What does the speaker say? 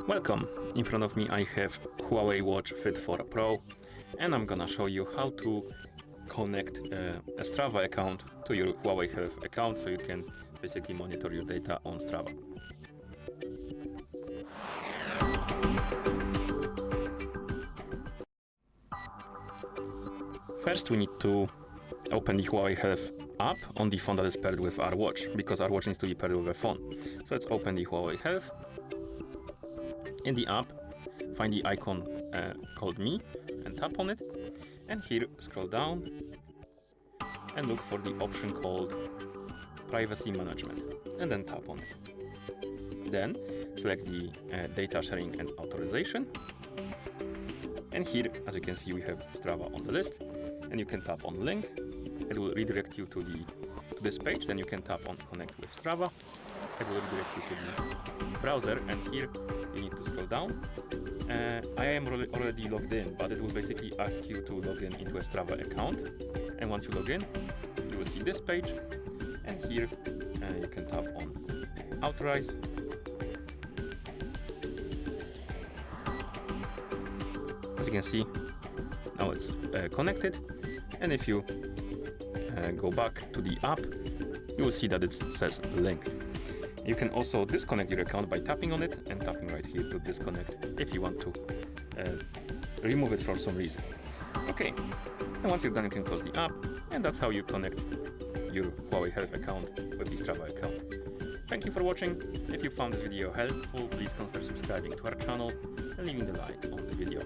Welcome! In front of me I have HUAWEI Watch Fit for Pro, and I'm gonna show you how to connect a Strava account to your HUAWEI Health account so you can basically monitor your data on Strava. First we need to open the HUAWEI Health app on the phone that is paired with our watch, because our watch needs to be paired with a phone. So let's open the HUAWEI Health. In the app, find the icon called Me and tap on it, and here scroll down and look for the option called Privacy Management, and then tap on it. Then select the Data Sharing and Authorization, and here, as you can see, we have Strava on the list, and you can tap on link. It will redirect you to this page. Then you can tap on Connect with Strava. It will redirect you to the browser, and here you need to scroll down. I am already logged in, but it will basically ask you to log in into a Strava account. And once you log in, you will see this page, and here you can tap on Authorize. As you can see, now it's connected, and if you go back to the app, you will see that it says linked. You can also disconnect your account by tapping on it and tapping right here to disconnect if you want to remove it for some reason. Okay, and once you're done, you can close the app, and that's how you connect your HUAWEI Health account with the Strava account. Thank you for watching. If you found this video helpful, please consider subscribing to our channel and leaving the like on the video.